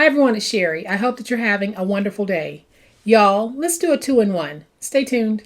Hi everyone, it's Sherry. I hope that you're having a wonderful day. Y'all, let's do a 2-in-1. Stay tuned.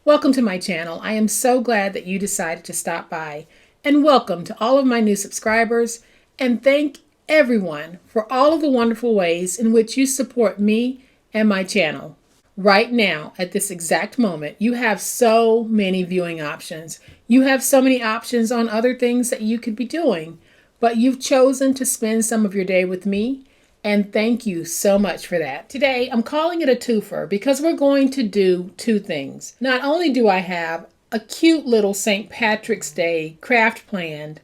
Welcome to my channel. I am so glad that you decided to stop by. And welcome to all of my new subscribers. And thank everyone for all of the wonderful ways in which you support me and my channel. Right now, at this exact moment, you have so many viewing options. You have so many options on other things that you could be doing. But you've chosen to spend some of your day with me. And thank you so much for that. Today, I'm calling it a twofer because we're going to do two things. Not only do I have a cute little St. Patrick's Day craft planned,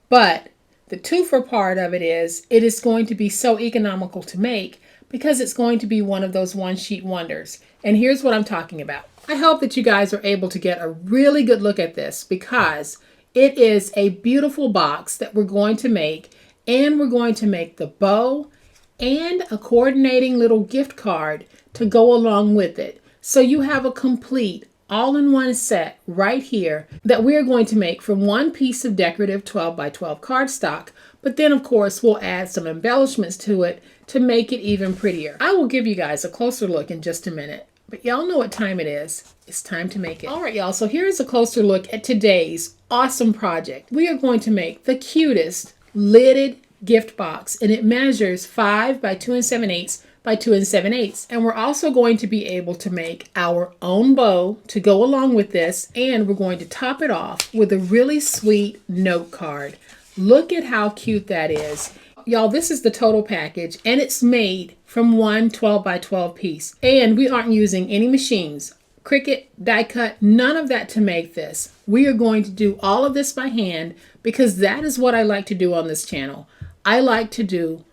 but the twofer part of it is going to be so economical to make because it's going to be one of those one-sheet wonders. And here's what I'm talking about. I hope that you guys are able to get a really good look at this because it is a beautiful box that we're going to make, and we're going to make the bow and a coordinating little gift card to go along with it. So you have a complete all-in-one set right here that we're going to make from one piece of decorative 12 by 12 cardstock. But then of course we'll add some embellishments to it to make it even prettier. I will give you guys a closer look in just a minute, but y'all know what time it is. It's time to make it. All right, y'all, so here's a closer look at today's awesome project. We are going to make the cutest lidded gift box, and it measures 5 by 2 7/8 by 2 7/8. And we're also going to be able to make our own bow to go along with this, and we're going to top it off with a really sweet note card. Look at how cute that is. Y'all, this is the total package, and it's made from one 12 by 12 piece. And we aren't using any machines, Cricut, die cut, none of that to make this. We are going to do all of this by hand because that is what I like to do on this channel. I like to do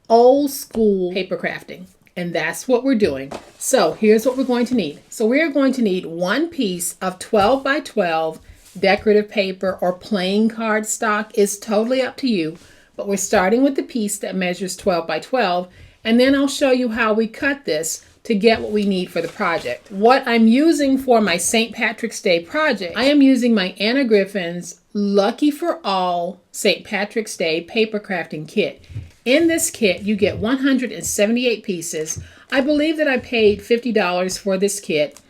old school paper crafting, and that's what we're doing. So here's what we're going to need. So we're going to need one piece of 12 by 12 decorative paper or plain cardstock. Is totally up to you, but we're starting with the piece that measures 12 by 12, and then I'll show you how we cut this to get what we need for the project. What I'm using for my St. Patrick's Day project, I am using my Anna Griffin's Lucky for All St. Patrick's Day paper crafting kit. In this kit, you get 178 pieces. I believe that I paid $50 for this kit,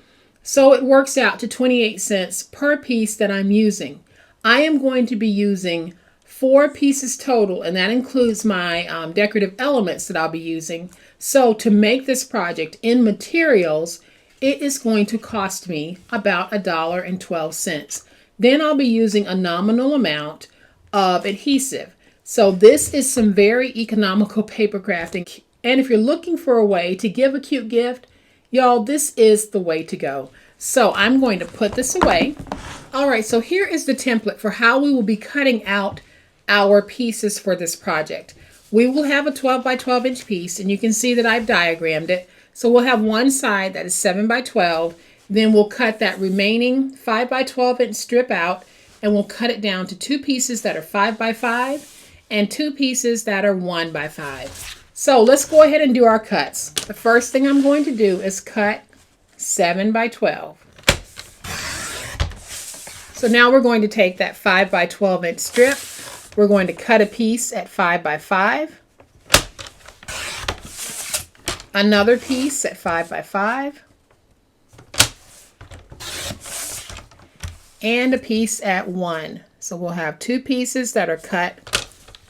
so it works out to 28 cents per piece that I'm using. I am going to be using 4 pieces total, and that includes my decorative elements that I'll be using. So to make this project in materials, it is going to cost me about $1.12. Then I'll be using a nominal amount of adhesive. So this is some very economical paper crafting. And if you're looking for a way to give a cute gift, y'all, this is the way to go. So I'm going to put this away. All right, so here is the template for how we will be cutting out our pieces for this project. We will have a 12 by 12 inch piece, and you can see that I've diagrammed it. So we'll have one side that is 7 by 12. Then we'll cut that remaining 5 by 12 inch strip out, and we'll cut it down to 2 pieces that are 5 by 5 and 2 pieces that are 1 by 5. So let's go ahead and do our cuts. The first thing I'm going to do is cut 7 by 12. So now we're going to take that 5 by 12 inch strip. We're going to cut a piece at 5 by 5. Another piece at 5 by 5. And a piece at 1. So we'll have 2 pieces that are cut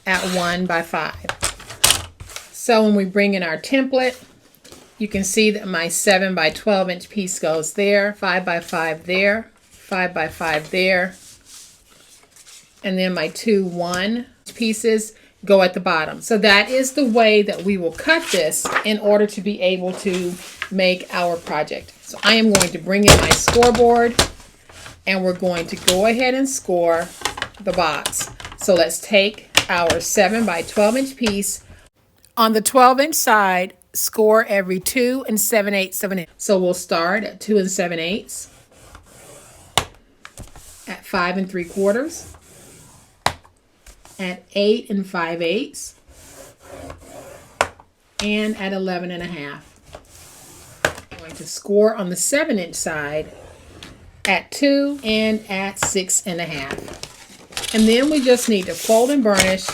at 1 by 5. So when we bring in our template, you can see that my 7 by 12 inch piece goes there, 5 by 5 there, 5 by 5 there, and then my 2 1 pieces go at the bottom. So that is the way that we will cut this in order to be able to make our project. So I am going to bring in my scoreboard, and we're going to go ahead and score the box. So let's take our 7 by 12 inch piece. On the 12 inch side, score every 2 7/8. So we'll start at 2 7/8, at 5 3/4, at 8 5/8 and at 11 1/2. I'm going to score on the 7-inch side at 2 and at 6 1/2. And then we just need to fold and burnish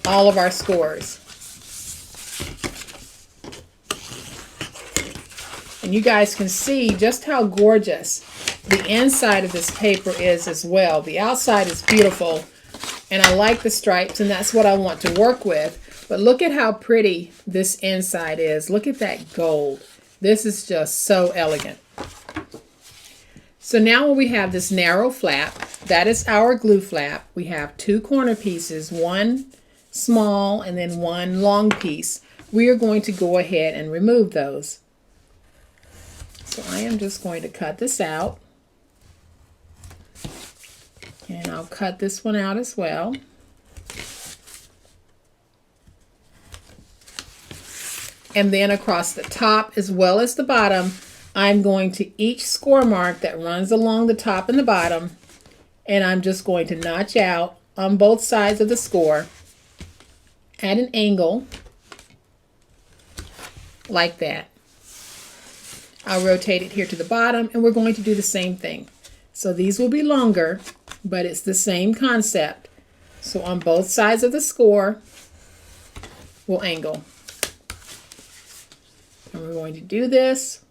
all of our scores. And you guys can see just how gorgeous the inside of this paper is as well. The outside is beautiful, and I like the stripes, and that's what I want to work with. But look at how pretty this inside is. Look at that gold. This is just so elegant. So now when we have this narrow flap, that is our glue flap. We have 2 corner pieces, one small and then one long piece. We are going to go ahead and remove those. So I am just going to cut this out. And I'll cut this one out as well. And then across the top as well as the bottom, I'm going to each score mark that runs along the top and the bottom, and I'm just going to notch out on both sides of the score at an angle like that. I'll rotate it here to the bottom, and we're going to do the same thing. So these will be longer, but it's the same concept. So on both sides of the score, we'll angle. And we're going to do this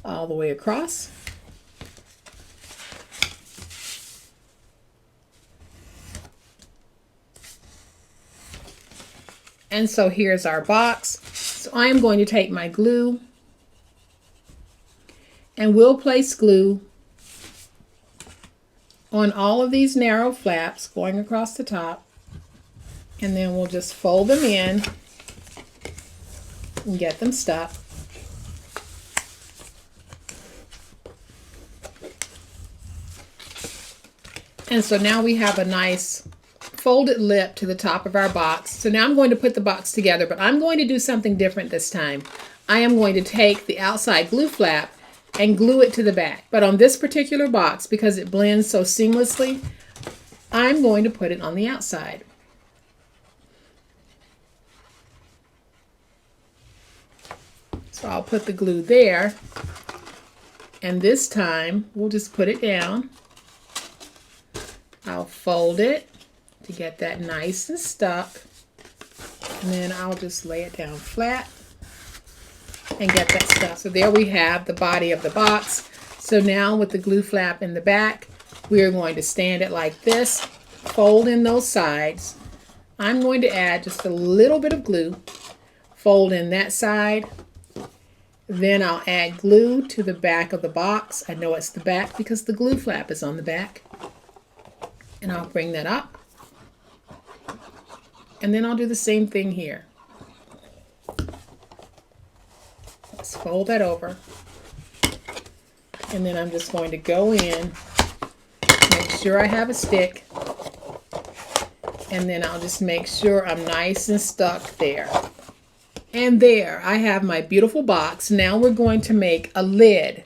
all the way across. And so here's our box. So I am going to take my glue, and we'll place glue on all of these narrow flaps going across the top, and then we'll just fold them in and get them stuck. And so now we have a nice folded lip to the top of our box. So now I'm going to put the box together, but I'm going to do something different this time. I am going to take the outside glue flap and glue it to the back. But on this particular box, because it blends so seamlessly, I'm going to put it on the outside. So I'll put the glue there, and this time we'll just put it down. I'll fold it to get that nice and stuck, and then I'll just lay it down flat and get that stuck. So there we have the body of the box. So now with the glue flap in the back, we are going to stand it like this, fold in those sides. I'm going to add just a little bit of glue, fold in that side. Then I'll add glue to the back of the box. I know it's the back because the glue flap is on the back. And I'll bring that up. And then I'll do the same thing here. Let's fold that over. And then I'm just going to go in, make sure I have a stick, and then I'll just make sure I'm nice and stuck there. And there, I have my beautiful box. Now we're going to make a lid.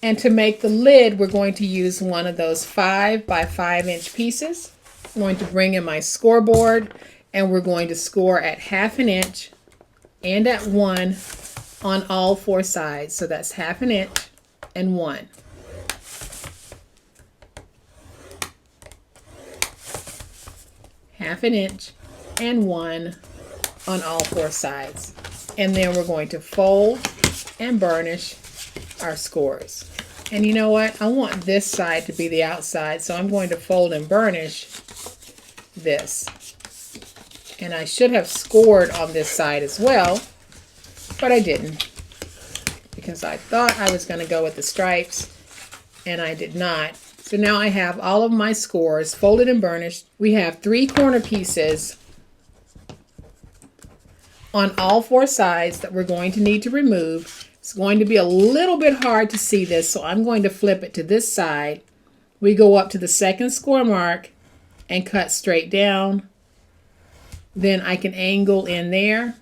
And to make the lid, we're going to use one of those 5 by 5 inch pieces. I'm going to bring in my scoreboard, and we're going to score at 1/2 inch and at 1 on all 4 sides. So that's 1/2 inch and 1. Half an inch and 1 on all 4 sides. And then we're going to fold and burnish our scores. And you know what? I want this side to be the outside, so I'm going to fold and burnish this. And I should have scored on this side as well, but I didn't, because I thought I was going to go with the stripes, and I did not. So now I have all of my scores folded and burnished. We have 3 corner pieces on all 4 sides that we're going to need to remove. It's going to be a little bit hard to see this, so I'm going to flip it to this side. We go up to the second score mark and cut straight down. Then I can angle in there.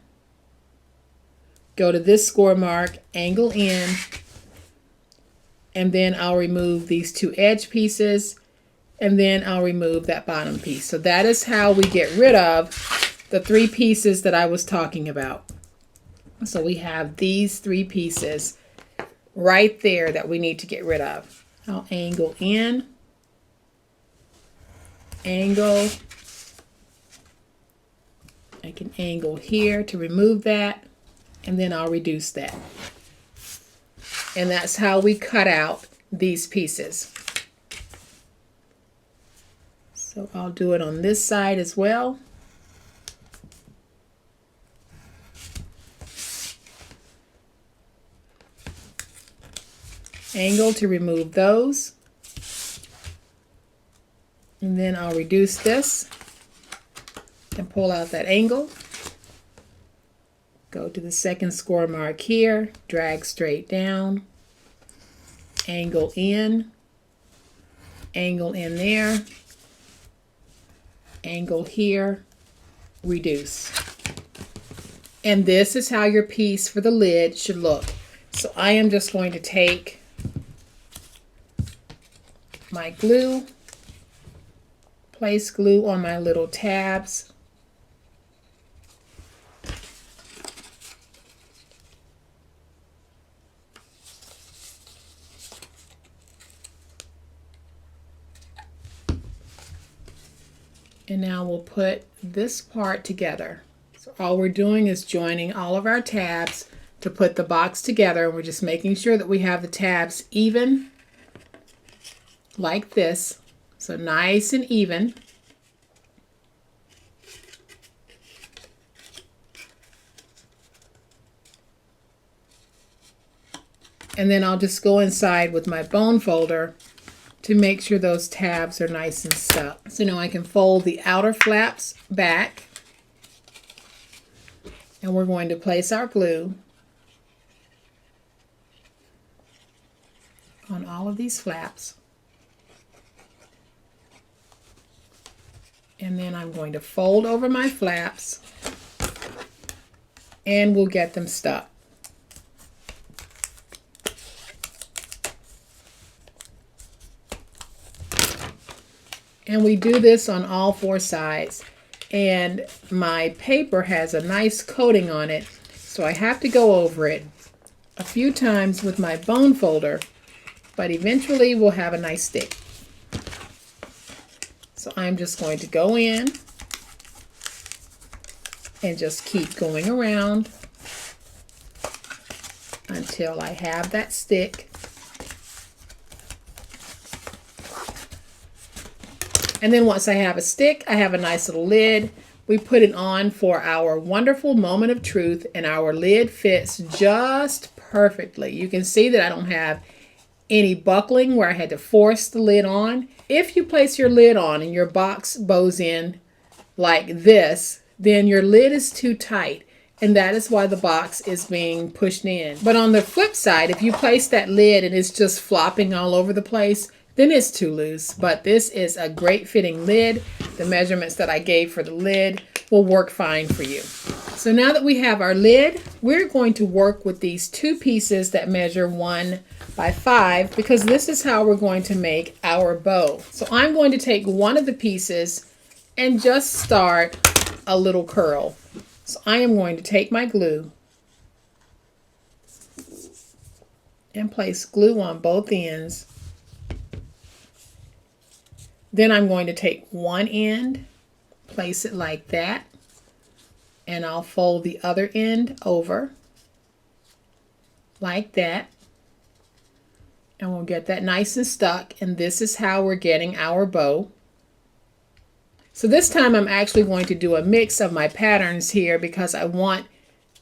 Go to this score mark, angle in, and then I'll remove these 2 edge pieces, and then I'll remove that bottom piece. So that is how we get rid of the 3 pieces that I was talking about. So we have these 3 pieces right there that we need to get rid of. I'll angle in, angle. I can angle here to remove that, and then I'll reduce that. And that's how we cut out these pieces. So I'll do it on this side as well. Angle to remove those. And then I'll reduce this and pull out that angle. Go to the second score mark here, drag straight down, angle in there, angle here, reduce. And this is how your piece for the lid should look. So I am just going to take my glue, place glue on my little tabs. And now we'll put this part together. So all we're doing is joining all of our tabs to put the box together. We're just making sure that we have the tabs even, like this. So nice and even. And then I'll just go inside with my bone folder to make sure those tabs are nice and stuck. So now I can fold the outer flaps back, and we're going to place our glue on all of these flaps. And then I'm going to fold over my flaps, and we'll get them stuck. And we do this on all 4 sides. And my paper has a nice coating on it, so I have to go over it a few times with my bone folder, but eventually we'll have a nice stick. So I'm just going to go in and just keep going around until I have that stick. And then once I have a stick, I have a nice little lid. We put it on for our wonderful moment of truth, and our lid fits just perfectly. You can see that I don't have any buckling where I had to force the lid on. If you place your lid on and your box bows in like this, then your lid is too tight, and that is why the box is being pushed in. But on the flip side, if you place that lid and it's just flopping all over the place, then it's too loose. But this is a great fitting lid. The measurements that I gave for the lid will work fine for you. So now that we have our lid, we're going to work with these 2 pieces that measure 1 by 5, because this is how we're going to make our bow. So I'm going to take one of the pieces and just start a little curl. So I am going to take my glue and place glue on both ends. Then I'm going to take one end, place it like that, and I'll fold the other end over like that, and we'll get that nice and stuck. And this is how we're getting our bow. So this time I'm actually going to do a mix of my patterns here, because I want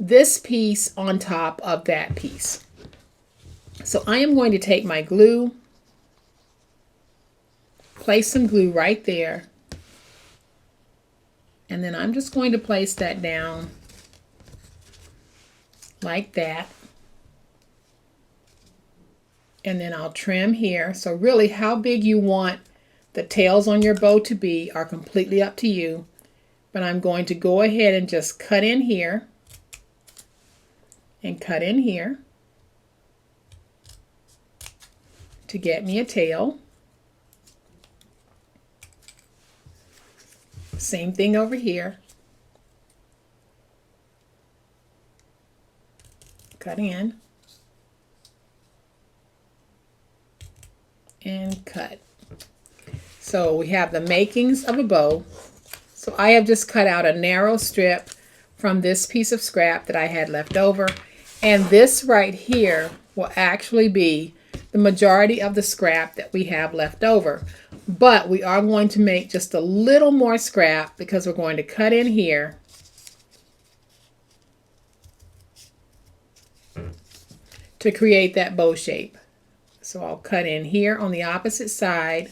this piece on top of that piece. So I am going to take my glue, place some glue right there, and then I'm just going to place that down like that. And then I'll trim here. So really, how big you want the tails on your bow to be are completely up to you. But I'm going to go ahead and just cut in here and cut in here to get me a tail. Same thing over here. Cut in. And cut. So we have the makings of a bow. So I have just cut out a narrow strip from this piece of scrap that I had left over. And this right here will actually be the majority of the scrap that we have left over. But we are going to make just a little more scrap because we're going to cut in here to create that bow shape. So I'll cut in here on the opposite side,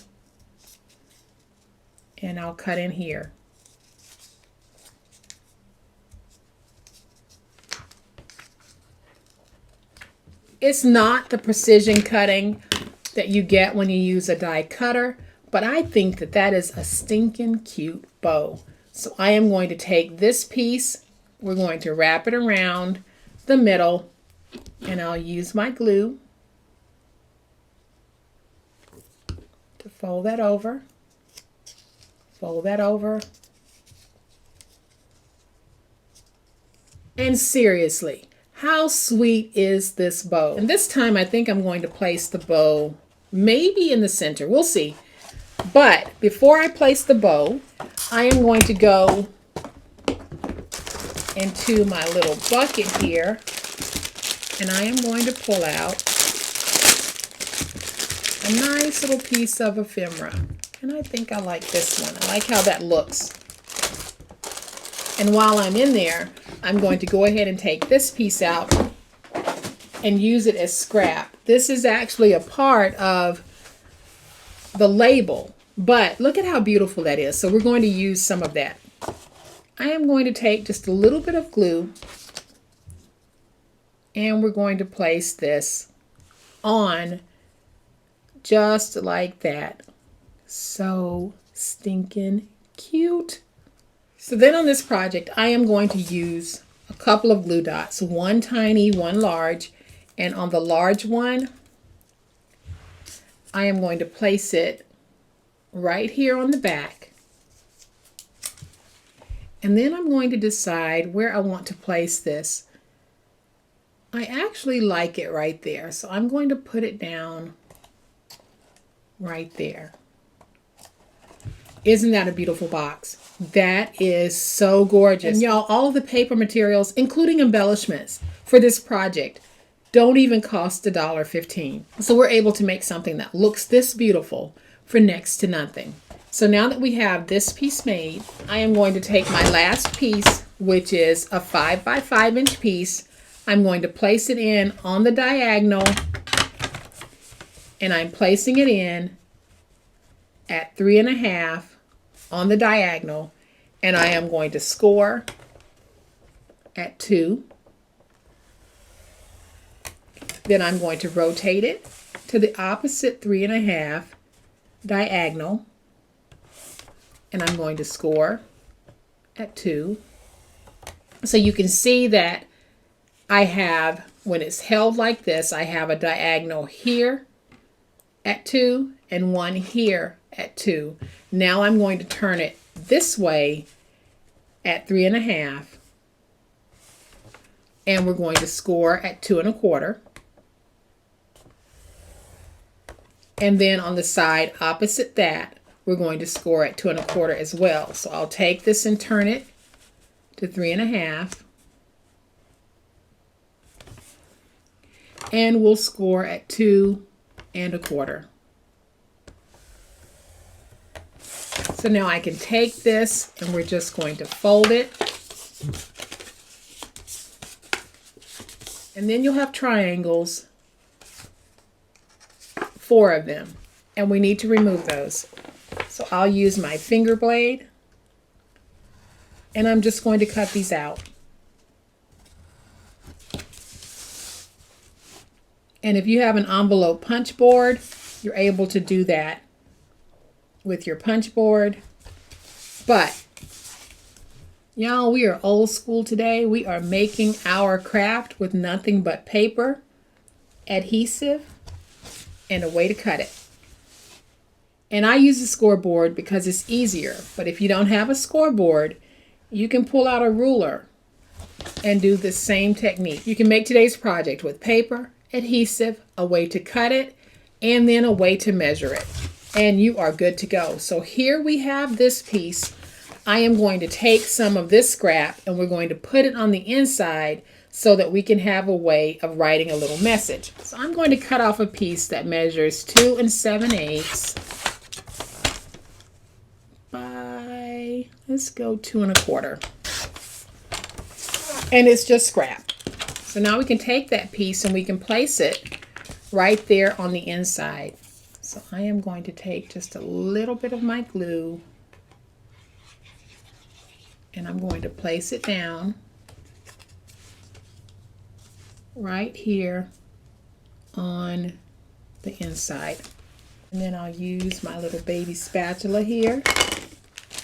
and I'll cut in here. It's not the precision cutting that you get when you use a die cutter, but I think that that is a stinking cute bow. So I am going to take this piece, we're going to wrap it around the middle, and I'll use my glue to fold that over, and seriously, how sweet is this bow? And this time I think I'm going to place the bow maybe in the center. We'll see. But before I place the bow, I am going to go into my little bucket here, and I am going to pull out a nice little piece of ephemera. And I think I like this one. I like how that looks. And while I'm in there, I'm going to go ahead and take this piece out and use it as scrap. This is actually a part of the label, but look at how beautiful that is. So we're going to use some of that. I am going to take just a little bit of glue, and we're going to place this on just like that. So stinking cute. So then on this project, I am going to use a couple of glue dots, one tiny, one large, and on the large one, I am going to place it right here on the back. And then I'm going to decide where I want to place this. I actually like it right there, so I'm going to put it down right there. Isn't that a beautiful box? That is so gorgeous. And y'all, all of the paper materials, including embellishments for this project, don't even cost $1.15. So we're able to make something that looks this beautiful for next to nothing. So now that we have this piece made, I am going to take my last piece, which is a 5 by 5 inch piece. I'm going to place it in on the diagonal, and I'm placing it in at 3.5 on the diagonal, and I am going to score at 2. Then I'm going to rotate it to the opposite 3.5 diagonal, and I'm going to score at 2. So you can see that I have, when it's held like this, I have a diagonal here at 2 and one here at 2. Now I'm going to turn it this way at 3.5, and we're going to score at 2.25. And then on the side opposite that, we're going to score at 2.25 as well. So I'll take this and turn it to 3.5, and we'll score at 2.25. So now I can take this, and we're just going to fold it. And then you'll have triangles, 4 of them, and we need to remove those. So I'll use my finger blade, and I'm just going to cut these out. And if you have an envelope punch board, you're able to do that with your punch board. But y'all, we are old school today. We are making our craft with nothing but paper, adhesive, and a way to cut it. And I use a scoreboard because it's easier. But if you don't have a scoreboard, you can pull out a ruler and do the same technique. You can make today's project with paper, adhesive, a way to cut it, and then a way to measure it. And you are good to go. So here we have this piece. I am going to take some of this scrap and we're going to put it on the inside so that we can have a way of writing a little message. So I'm going to cut off a piece that measures 2 7/8 by, let's go 2 1/4. And it's just scrap. So now we can take that piece and we can place it right there on the inside. So I am going to take just a little bit of my glue and I'm going to place it down right here on the inside. And then I'll use my little baby spatula here.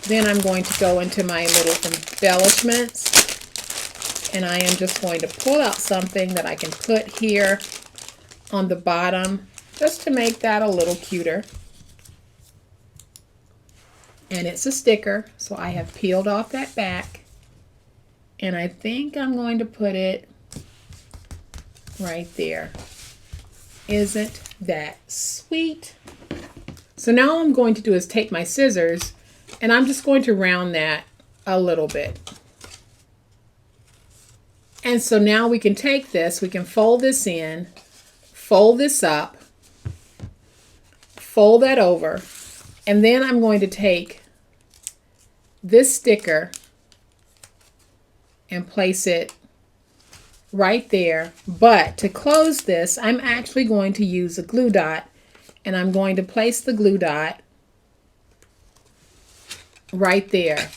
Then I'm going to go into my little embellishments and I am just going to pull out something that I can put here on the bottom just to make that a little cuter. And it's a sticker, so I have peeled off that back. And I think I'm going to put it right there. Isn't that sweet? So now all I'm going to do is take my scissors and I'm just going to round that a little bit. And so now we can take this, we can fold this in, fold this up, fold that over, and then I'm going to take this sticker and place it right there. But to close this, I'm actually going to use a glue dot and I'm going to place the glue dot right there.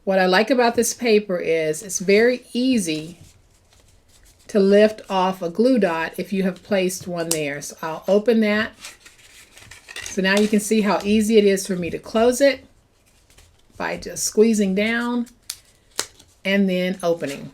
What I like about this paper is it's very easy to lift off a glue dot if you have placed one there. So I'll open that. So now you can see how easy it is for me to close it by just squeezing down and then opening.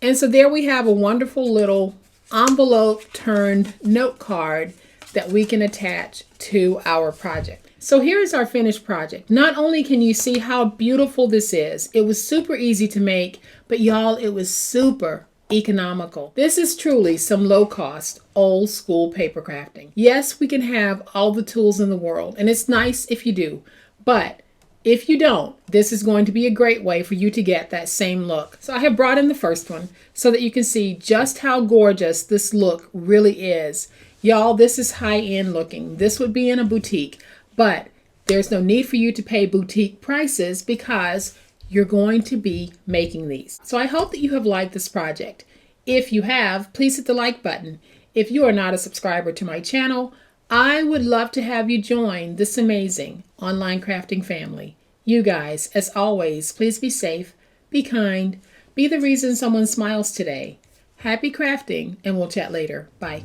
And so there we have a wonderful little envelope turned note card that we can attach to our project. So here's our finished project. Not only can you see how beautiful this is, it was super easy to make, but y'all, it was super economical. This is truly some low-cost, old-school paper crafting. Yes, we can have all the tools in the world, and it's nice if you do, but if you don't, this is going to be a great way for you to get that same look. So I have brought in the first one so that you can see just how gorgeous this look really is. Y'all, this is high-end looking. This would be in a boutique, but there's no need for you to pay boutique prices because you're going to be making these. So I hope that you have liked this project. If you have, please hit the like button. If you are not a subscriber to my channel, I would love to have you join this amazing online crafting family. You guys, as always, please be safe, be kind, be the reason someone smiles today. Happy crafting, and we'll chat later. Bye.